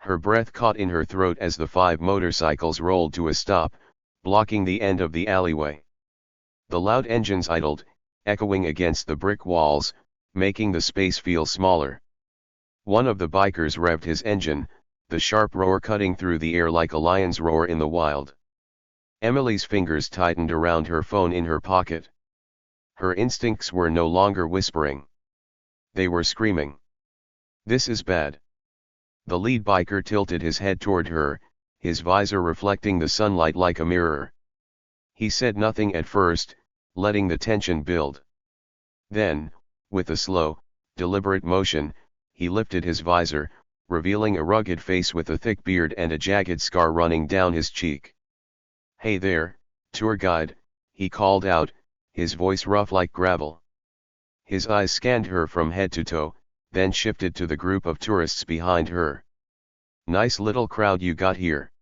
Her breath caught in her throat as the 5 motorcycles rolled to a stop, blocking the end of the alleyway. The loud engines idled, echoing against the brick walls, making the space feel smaller. One of the bikers revved his engine, the sharp roar cutting through the air like a lion's roar in the wild. Emily's fingers tightened around her phone in her pocket. Her instincts were no longer whispering. They were screaming. This is bad. The lead biker tilted his head toward her, his visor reflecting the sunlight like a mirror. He said nothing at first, letting the tension build. Then, with a slow, deliberate motion, he lifted his visor, revealing a rugged face with a thick beard and a jagged scar running down his cheek. "Hey there, tour guide," he called out, his voice rough like gravel. His eyes scanned her from head to toe, then shifted to the group of tourists behind her. "Nice little crowd you got here.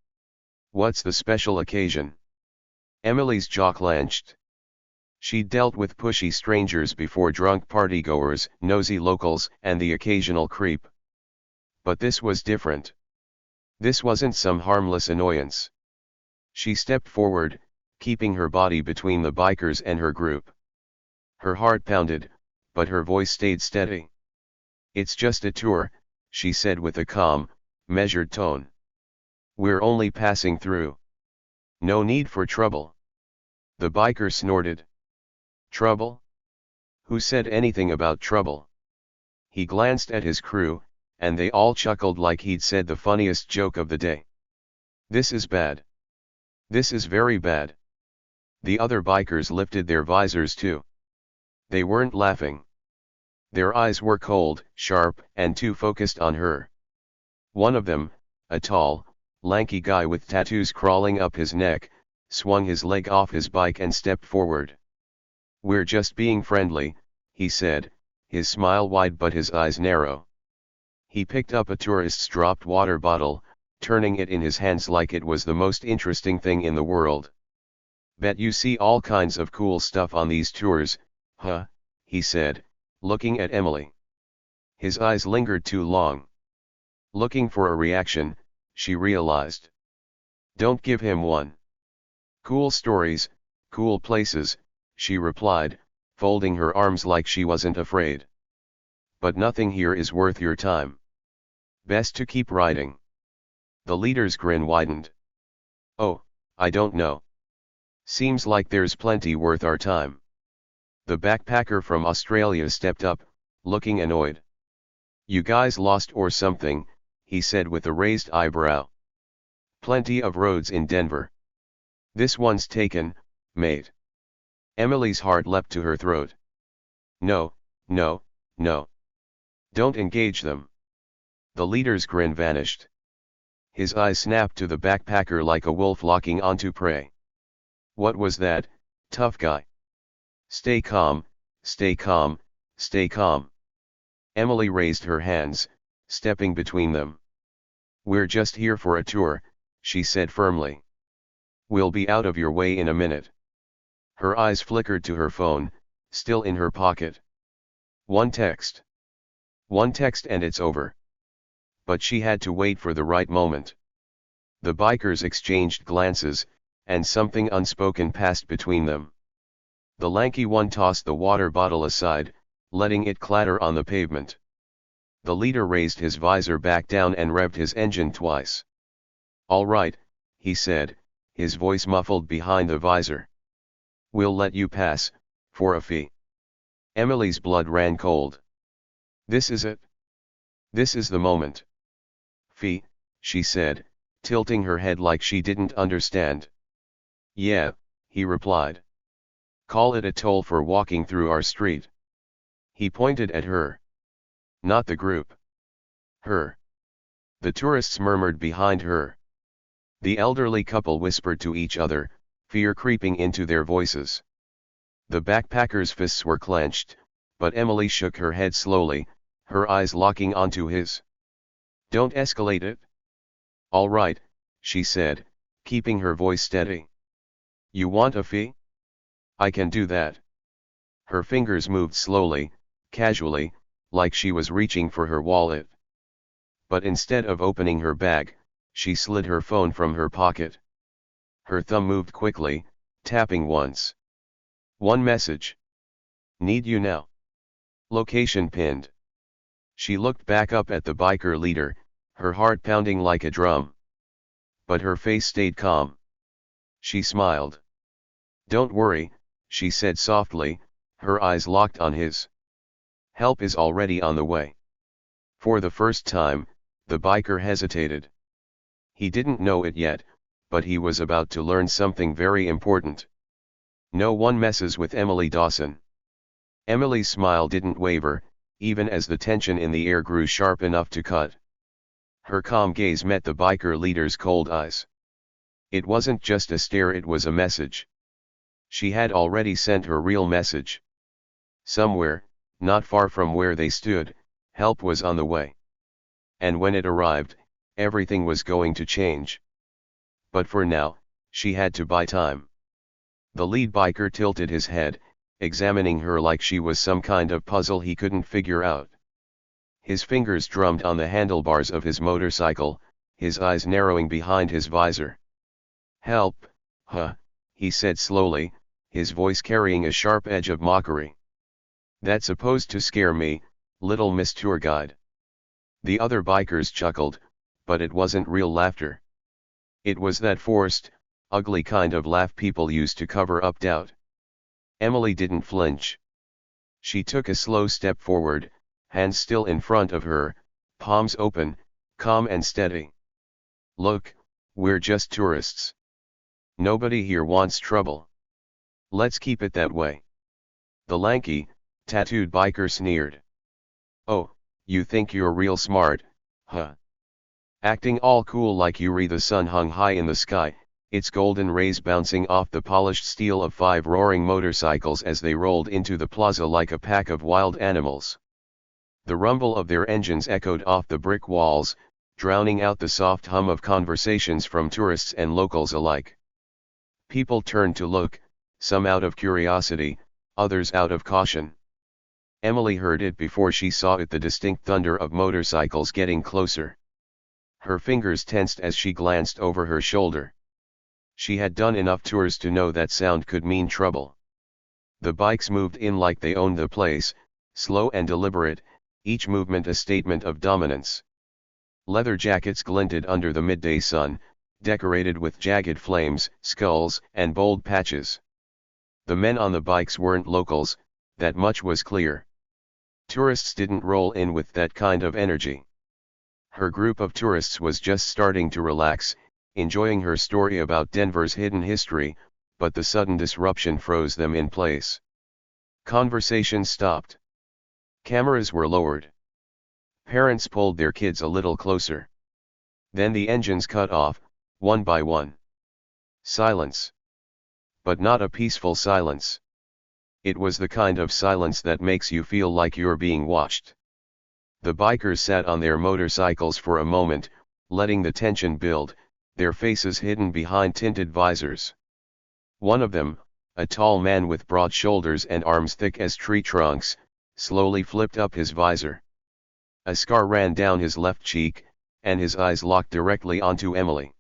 What's the special occasion?" Emily's jaw clenched. She'd dealt with pushy strangers before, drunk partygoers, nosy locals, and the occasional creep. But this was different. This wasn't some harmless annoyance. She stepped forward, keeping her body between the bikers and her group. Her heart pounded, but her voice stayed steady. "It's just a tour," she said with a calm, measured tone. "We're only passing through. No need for trouble." The biker snorted. "Trouble? Who said anything about trouble?" He glanced at his crew, and they all chuckled like he'd said the funniest joke of the day. "This is bad. This is very bad." The other bikers lifted their visors too. They weren't laughing. Their eyes were cold, sharp, and too focused on her. One of them, a tall, lanky guy with tattoos crawling up his neck, swung his leg off his bike and stepped forward. "We're just being friendly," he said, his smile wide but his eyes narrow. He picked up a tourist's dropped water bottle, turning it in his hands like it was the most interesting thing in the world. "Bet you see all kinds of cool stuff on these tours, huh?" he said, looking at Emily. His eyes lingered too long. Looking for a reaction, she realized. "Don't give him one." "Cool stories, cool places," she replied, folding her arms like she wasn't afraid. "But nothing here is worth your time. Best to keep riding." The leader's grin widened. "Oh, I don't know. Seems like there's plenty worth our time." The backpacker from Australia stepped up, looking annoyed. "You guys lost or something," he said with a raised eyebrow. "Plenty of roads in Denver. This one's taken, mate." Emily's heart leapt to her throat. "No, no, no. Don't engage them." The leader's grin vanished. His eyes snapped to the backpacker like a wolf locking onto prey. "What was that, tough guy? Stay calm, stay calm, stay calm." Emily raised her hands, stepping between them. "We're just here for a tour," she said firmly. "We'll be out of your way in a minute." Her eyes flickered to her phone, still in her pocket. One text. One text and it's over. But she had to wait for the right moment. The bikers exchanged glances, and something unspoken passed between them. The lanky one tossed the water bottle aside, letting it clatter on the pavement. The leader raised his visor back down and revved his engine twice. "All right," he said, his voice muffled behind the visor. "We'll let you pass, for a fee." Emily's blood ran cold. This is it. This is the moment. "Fee," she said, tilting her head like she didn't understand. "Yeah," he replied. "Call it a toll for walking through our street." He pointed at her. Not the group. Her. The tourists murmured behind her. The elderly couple whispered to each other, fear creeping into their voices. The backpacker's fists were clenched, but Emily shook her head slowly, her eyes locking onto his. "Don't escalate it." "All right," she said, keeping her voice steady. "You want a fee? I can do that." Her fingers moved slowly, casually, like she was reaching for her wallet. But instead of opening her bag, she slid her phone from her pocket. Her thumb moved quickly, tapping once. One message. Need you now. Location pinned. She looked back up at the biker leader, her heart pounding like a drum. But her face stayed calm. She smiled. Don't worry, she said softly, her eyes locked on his. Help is already on the way. For the first time, the biker hesitated. He didn't know it yet, but he was about to learn something very important. No one messes with Emily Dawson. Emily's smile didn't waver, even as the tension in the air grew sharp enough to cut. Her calm gaze met the biker leader's cold eyes. It wasn't just a stare, it was a message. She had already sent her real message. Somewhere, not far from where they stood, help was on the way. And when it arrived, everything was going to change. But for now, she had to buy time. The lead biker tilted his head, examining her like she was some kind of puzzle he couldn't figure out. His fingers drummed on the handlebars of his motorcycle, his eyes narrowing behind his visor. Help, huh, he said slowly, his voice carrying a sharp edge of mockery. That's supposed to scare me, little Miss Tour Guide. The other bikers chuckled, but it wasn't real laughter. It was that forced, ugly kind of laugh people use to cover up doubt. Emily didn't flinch. She took a slow step forward, hands still in front of her, palms open, calm and steady. Look, we're just tourists. Nobody here wants trouble. Let's keep it that way. The lanky, tattooed biker sneered. Oh, you think you're real smart, huh? Acting all cool like Yuri. The sun hung high in the sky, its golden rays bouncing off the polished steel of 5 roaring motorcycles as they rolled into the plaza like a pack of wild animals. The rumble of their engines echoed off the brick walls, drowning out the soft hum of conversations from tourists and locals alike. People turned to look, some out of curiosity, others out of caution. Emily heard it before she saw it, the distinct thunder of motorcycles getting closer. Her fingers tensed as she glanced over her shoulder. She had done enough tours to know that sound could mean trouble. The bikes moved in like they owned the place, slow and deliberate, each movement a statement of dominance. Leather jackets glinted under the midday sun, decorated with jagged flames, skulls, and bold patches. The men on the bikes weren't locals, that much was clear. Tourists didn't roll in with that kind of energy. Her group of tourists was just starting to relax, enjoying her story about Denver's hidden history, but the sudden disruption froze them in place. Conversation stopped. Cameras were lowered. Parents pulled their kids a little closer. Then the engines cut off, one by one. Silence. But not a peaceful silence. It was the kind of silence that makes you feel like you're being watched. The bikers sat on their motorcycles for a moment, letting the tension build, their faces hidden behind tinted visors. One of them, a tall man with broad shoulders and arms thick as tree trunks, slowly flipped up his visor. A scar ran down his left cheek, and his eyes locked directly onto Emily.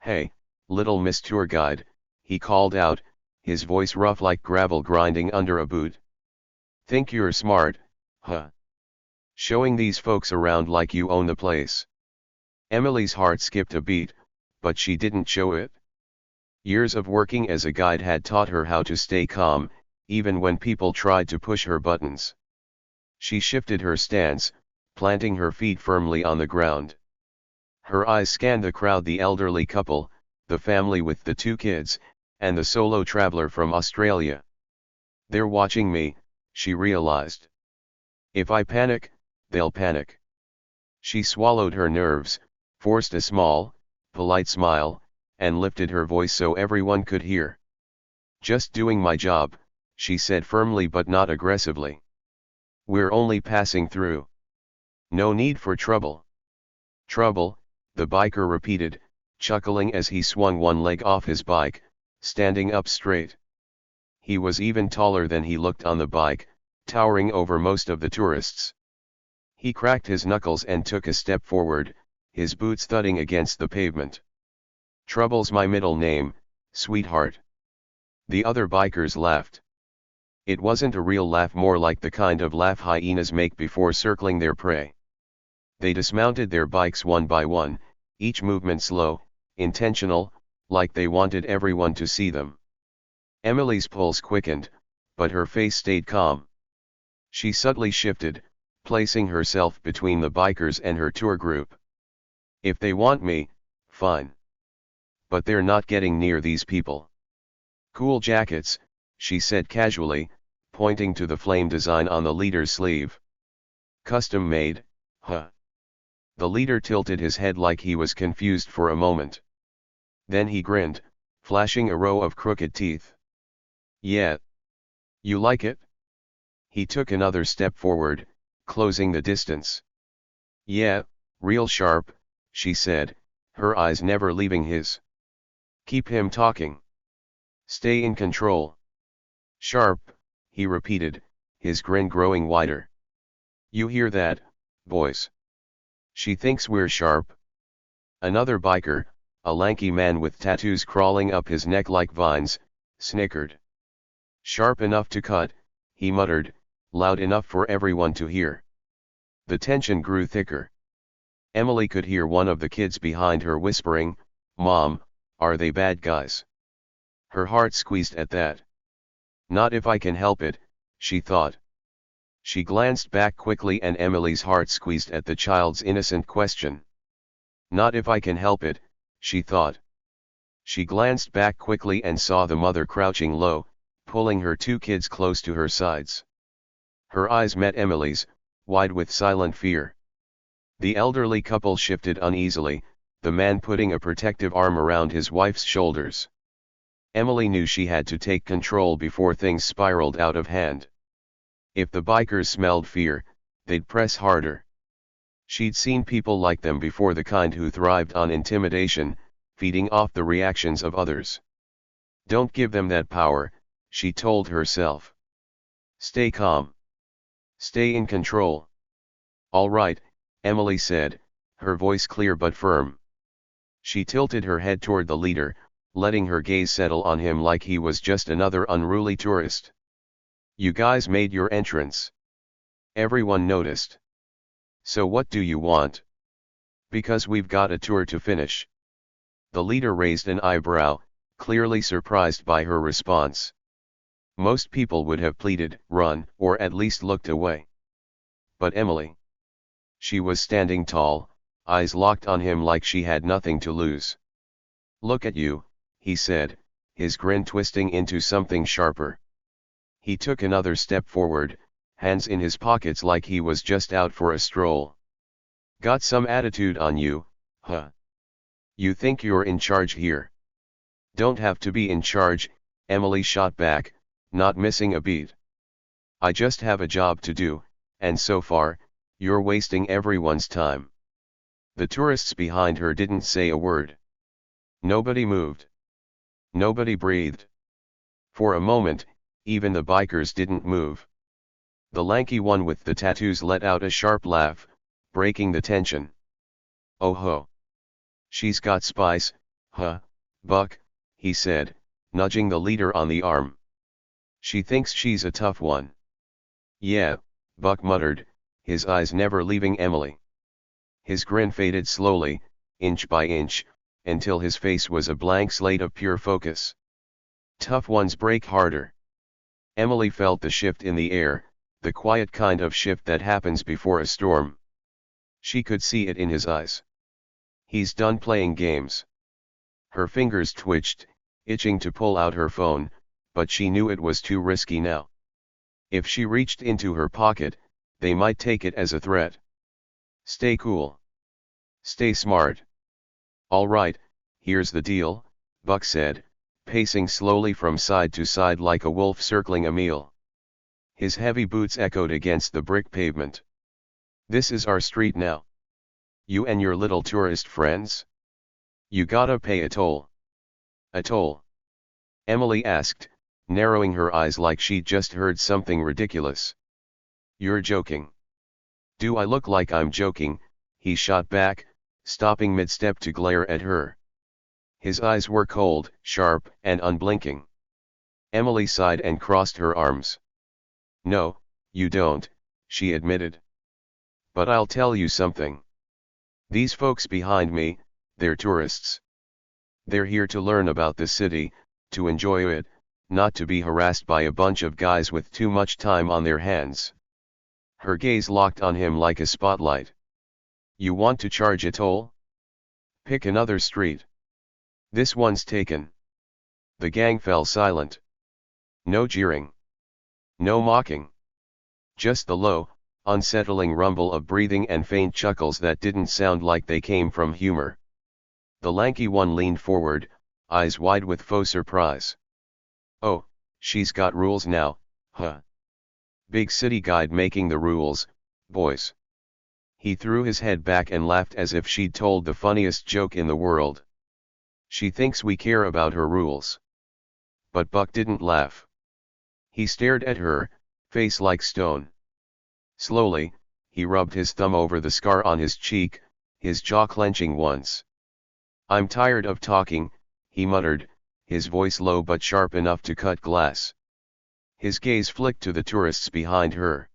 Hey, little Miss Tour Guide, he called out, his voice rough like gravel grinding under a boot. Think you're smart, huh? Showing these folks around like you own the place. Emily's heart skipped a beat, but she didn't show it. Years of working as a guide had taught her how to stay calm, even when people tried to push her buttons. She shifted her stance, planting her feet firmly on the ground. Her eyes scanned the crowd, the elderly couple, the family with the 2 kids, and the solo traveler from Australia. They're watching me, she realized. If I panic, they'll panic. She swallowed her nerves, forced a small, polite smile, and lifted her voice so everyone could hear. Just doing my job, she said firmly but not aggressively. We're only passing through. No need for trouble. Trouble, the biker repeated, chuckling as he swung one leg off his bike, standing up straight. He was even taller than he looked on the bike, towering over most of the tourists. He cracked his knuckles and took a step forward, his boots thudding against the pavement. "Trouble's my middle name, sweetheart." The other bikers laughed. It wasn't a real laugh, more like the kind of laugh hyenas make before circling their prey. They dismounted their bikes one by one, each movement slow, intentional, like they wanted everyone to see them. Emily's pulse quickened, but her face stayed calm. She subtly shifted, placing herself between the bikers and her tour group. "If they want me, fine. But they're not getting near these people." "Cool jackets," she said casually, pointing to the flame design on the leader's sleeve. "Custom made, huh?" The leader tilted his head like he was confused for a moment. Then he grinned, flashing a row of crooked teeth. "Yeah. You like it?" He took another step forward, closing the distance. "Yeah, real sharp," she said, her eyes never leaving his. "Keep him talking. Stay in control." "Sharp," he repeated, his grin growing wider. "You hear that, boys? She thinks we're sharp." Another biker, a lanky man with tattoos crawling up his neck like vines, snickered. "Sharp enough to cut," he muttered, loud enough for everyone to hear. The tension grew thicker. Emily could hear one of the kids behind her whispering, "Mom, are they bad guys?" Her heart squeezed at that. "Not if I can help it," she thought. She glanced back quickly and Emily's heart squeezed at the child's innocent question. "Not if I can help it," she thought. She glanced back quickly and saw the mother crouching low, pulling her two kids close to her sides. Her eyes met Emily's, wide with silent fear. The elderly couple shifted uneasily, the man putting a protective arm around his wife's shoulders. Emily knew she had to take control before things spiraled out of hand. If the bikers smelled fear, they'd press harder. She'd seen people like them before, the kind who thrived on intimidation, feeding off the reactions of others. "Don't give them that power," she told herself. "Stay calm. Stay in control." "All right," Emily said, her voice clear but firm. She tilted her head toward the leader, letting her gaze settle on him like he was just another unruly tourist. "You guys made your entrance. Everyone noticed. So what do you want?" "Because we've got a tour to finish." The leader raised an eyebrow, clearly surprised by her response. Most people would have pleaded, run, or at least looked away. But Emily. She was standing tall, eyes locked on him like she had nothing to lose. "Look at you," he said, his grin twisting into something sharper. He took another step forward, hands in his pockets like he was just out for a stroll. "Got some attitude on you, huh? You think you're in charge here?" "Don't have to be in charge," Emily shot back, not missing a beat. "I just have a job to do, and so far, you're wasting everyone's time." The tourists behind her didn't say a word. Nobody moved. Nobody breathed. For a moment, even the bikers didn't move. The lanky one with the tattoos let out a sharp laugh, breaking the tension. "Oh ho. She's got spice, huh, Buck," he said, nudging the leader on the arm. "She thinks she's a tough one." "Yeah," Buck muttered, his eyes never leaving Emily. His grin faded slowly, inch by inch, until his face was a blank slate of pure focus. "Tough ones break harder." Emily felt the shift in the air, the quiet kind of shift that happens before a storm. She could see it in his eyes. He's done playing games. Her fingers twitched, itching to pull out her phone, but she knew it was too risky now. If she reached into her pocket, they might take it as a threat. "Stay cool. Stay smart." "All right, here's the deal," Buck said, pacing slowly from side to side like a wolf circling a meal. His heavy boots echoed against the brick pavement. "This is our street now. You and your little tourist friends? You gotta pay a toll." "A toll?" Emily asked, narrowing her eyes like she'd just heard something ridiculous. "You're joking." Do I look like I'm joking? He shot back, stopping mid-step to glare at her. His eyes were cold, sharp, and unblinking. Emily sighed and crossed her arms. No, you don't, she admitted. But I'll tell you something. These folks behind me, they're tourists. They're here to learn about the city, to enjoy it, not to be harassed by a bunch of guys with too much time on their hands. Her gaze locked on him like a spotlight. You want to charge a toll? Pick another street. This one's taken. The gang fell silent. No jeering. No mocking. Just the low, unsettling rumble of breathing and faint chuckles that didn't sound like they came from humor. The lanky one leaned forward, eyes wide with faux surprise. Oh, she's got rules now, huh? Big city guide making the rules, boys. He threw his head back and laughed as if she'd told the funniest joke in the world. She thinks we care about her rules. But Buck didn't laugh. He stared at her, face like stone. Slowly, he rubbed his thumb over the scar on his cheek, his jaw clenching once. I'm tired of talking, he muttered, his voice low but sharp enough to cut glass. His gaze flicked to the tourists behind her.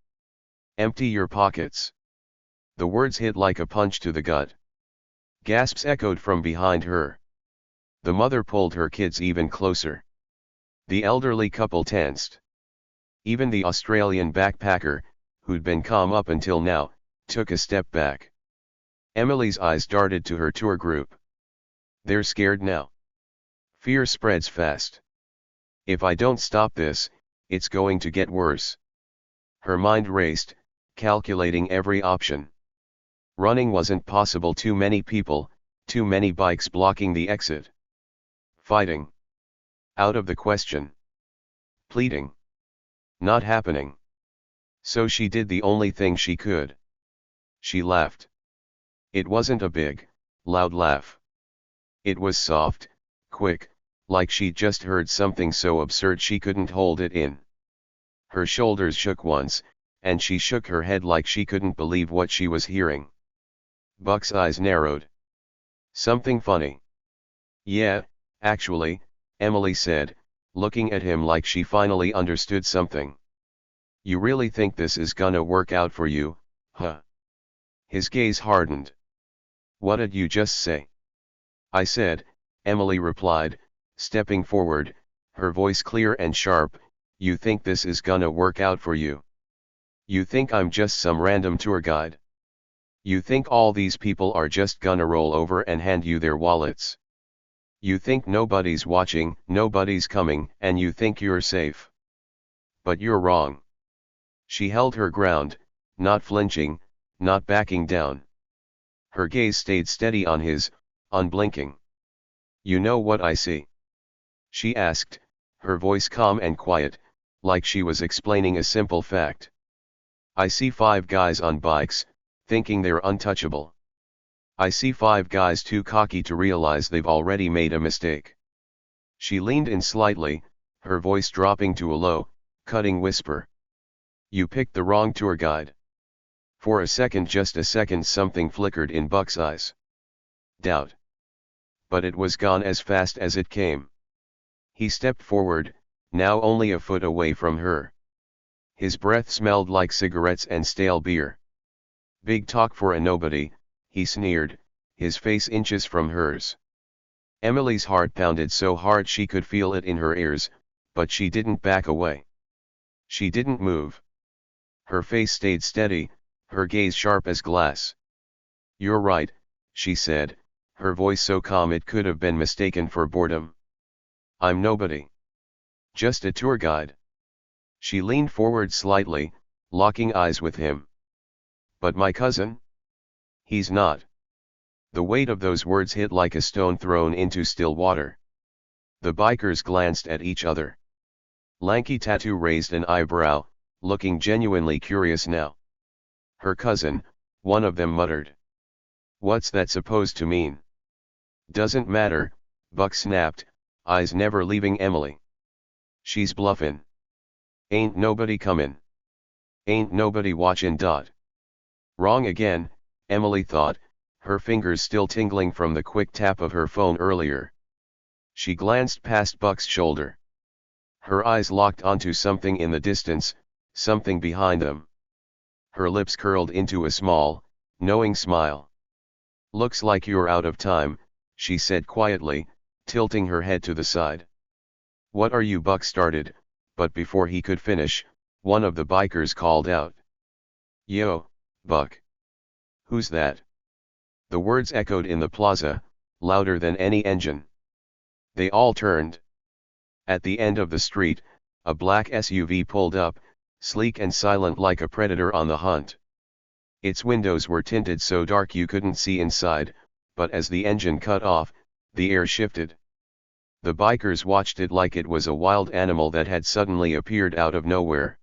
Empty your pockets. The words hit like a punch to the gut. Gasps echoed from behind her. The mother pulled her kids even closer. The elderly couple tensed. Even the Australian backpacker, who'd been calm up until now, took a step back. Emily's eyes darted to her tour group. They're scared now. Fear spreads fast. If I don't stop this, it's going to get worse. Her mind raced, calculating every option. Running wasn't possible, too many people, too many bikes blocking the exit. Fighting. Out of the question. Pleading. Not happening. So she did the only thing she could. She laughed. It wasn't a big, loud laugh. It was soft, quick, like she'd just heard something so absurd she couldn't hold it in. Her shoulders shook once, and she shook her head like she couldn't believe what she was hearing. Buck's eyes narrowed. Something funny. Yeah, actually, Emily said, looking at him like she finally understood something. You really think this is gonna work out for you, huh? His gaze hardened. What'd you just say? I said, Emily replied, stepping forward, her voice clear and sharp, you think this is gonna work out for you? You think I'm just some random tour guide? You think all these people are just gonna roll over and hand you their wallets? You think nobody's watching, nobody's coming, and you think you're safe? But you're wrong. She held her ground, not flinching, not backing down. Her gaze stayed steady on his, unblinking. You know what I see? She asked, her voice calm and quiet, like she was explaining a simple fact. I see 5 guys on bikes, thinking they're untouchable. I see 5 guys too cocky to realize they've already made a mistake. She leaned in slightly, her voice dropping to a low, cutting whisper. You picked the wrong tour guide. For a second, just a second, something flickered in Buck's eyes. Doubt. But it was gone as fast as it came. He stepped forward, now only a foot away from her. His breath smelled like cigarettes and stale beer. Big talk for a nobody, he sneered, his face inches from hers. Emily's heart pounded so hard she could feel it in her ears, but she didn't back away. She didn't move. Her face stayed steady, her gaze sharp as glass. You're right, she said, her voice so calm it could have been mistaken for boredom. I'm nobody. Just a tour guide. She leaned forward slightly, locking eyes with him. But my cousin? He's not. The weight of those words hit like a stone thrown into still water. The bikers glanced at each other. Lanky Tattoo raised an eyebrow, looking genuinely curious now. Her cousin, one of them muttered. What's that supposed to mean? Doesn't matter, Buck snapped, eyes never leaving Emily. She's bluffin'. Ain't nobody comin'. Ain't nobody watchin'. Wrong again, Emily thought, her fingers still tingling from the quick tap of her phone earlier. She glanced past Buck's shoulder. Her eyes locked onto something in the distance, something behind them. Her lips curled into a small, knowing smile. "Looks like you're out of time," she said quietly, tilting her head to the side. "What are you?" Buck started, but before he could finish, one of the bikers called out. "Yo, Buck." "Who's that?" The words echoed in the plaza, louder than any engine. They all turned. At the end of the street, a black SUV pulled up, sleek and silent like a predator on the hunt. Its windows were tinted so dark you couldn't see inside, but as the engine cut off, the air shifted. The bikers watched it like it was a wild animal that had suddenly appeared out of nowhere.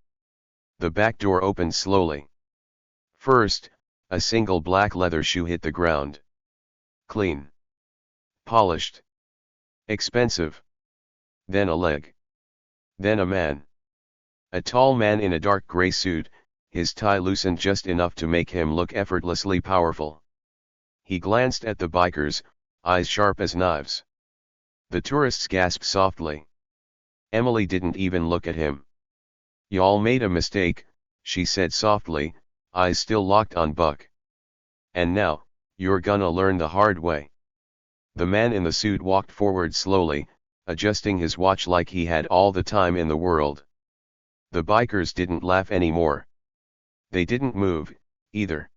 The back door opened slowly. First, a single black leather shoe hit the ground. Clean. Polished. Expensive. Then a leg. Then a man. A tall man in a dark gray suit, his tie loosened just enough to make him look effortlessly powerful. He glanced at the bikers, eyes sharp as knives. The tourists gasped softly. Emily didn't even look at him. "Y'all made a mistake," she said softly, eyes still locked on Buck. "And now, you're gonna learn the hard way." The man in the suit walked forward slowly, adjusting his watch like he had all the time in the world. The bikers didn't laugh anymore. They didn't move, either.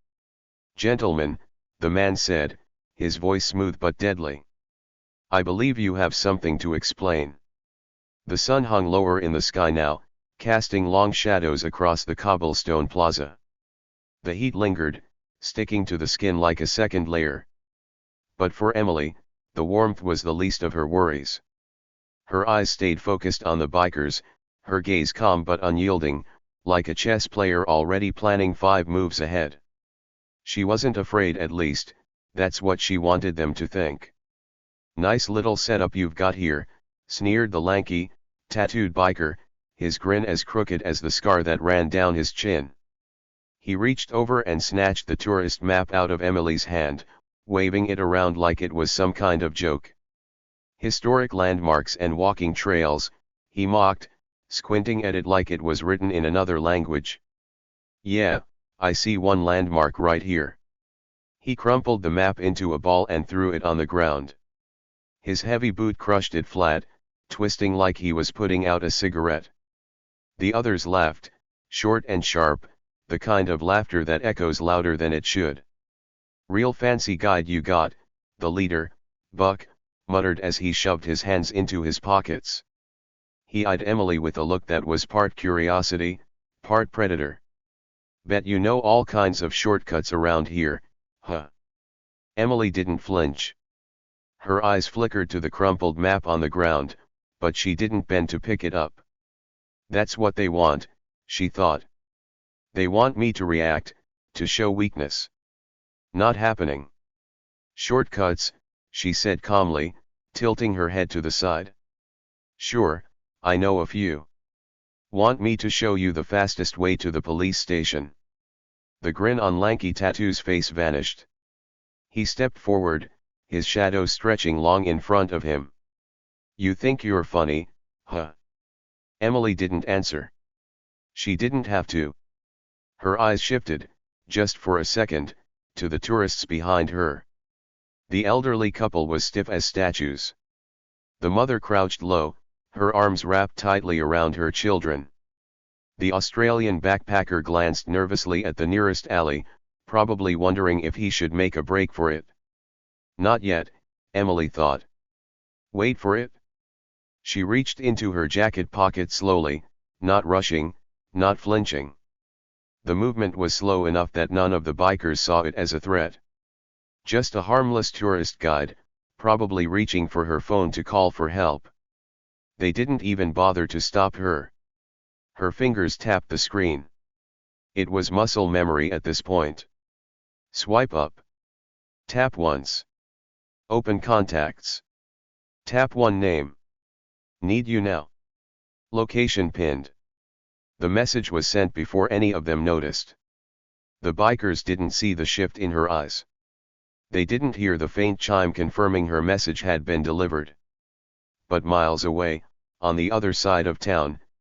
"Gentlemen," the man said, his voice smooth but deadly. "I believe you have something to explain." The sun hung lower in the sky now, casting long shadows across the cobblestone plaza. The heat lingered, sticking to the skin like a second layer. But for Emily, the warmth was the least of her worries. Her eyes stayed focused on the bikers, her gaze calm but unyielding, like a chess player already planning 5 moves ahead. She wasn't afraid, at least, that's what she wanted them to think. "Nice little setup you've got here," sneered the lanky, tattooed biker, his grin as crooked as the scar that ran down his chin. He reached over and snatched the tourist map out of Emily's hand, waving it around like it was some kind of joke. "Historic landmarks and walking trails," he mocked, squinting at it like it was written in another language. "Yeah, I see one landmark right here." He crumpled the map into a ball and threw it on the ground. His heavy boot crushed it flat, twisting like he was putting out a cigarette. The others laughed, short and sharp, the kind of laughter that echoes louder than it should. "Real fancy guide you got," the leader, Buck, muttered as he shoved his hands into his pockets. He eyed Emily with a look that was part curiosity, part predator. "Bet you know all kinds of shortcuts around here, huh?" Emily didn't flinch. Her eyes flickered to the crumpled map on the ground, but she didn't bend to pick it up. "That's what they want," she thought. "They want me to react, to show weakness. Not happening." "Shortcuts," she said calmly, tilting her head to the side. "Sure, I know a few. Want me to show you the fastest way to the police station?" The grin on lanky Tattoo's face vanished. He stepped forward, his shadow stretching long in front of him. "You think you're funny, huh?" Emily didn't answer. She didn't have to. Her eyes shifted, just for a second, to the tourists behind her. The elderly couple was stiff as statues. The mother crouched low, her arms wrapped tightly around her children. The Australian backpacker glanced nervously at the nearest alley, probably wondering if he should make a break for it. Not yet, Emily thought. Wait for it? She reached into her jacket pocket slowly, not rushing, not flinching. The movement was slow enough that none of the bikers saw it as a threat. Just a harmless tourist guide, probably reaching for her phone to call for help. They didn't even bother to stop her. Her fingers tapped the screen. It was muscle memory at this point. Swipe up. Tap once. Open contacts. Tap one name. Need you now. Location pinned. The message was sent before any of them noticed. The bikers didn't see the shift in her eyes. They didn't hear the faint chime confirming her message had been delivered. But miles away, on the other side of town,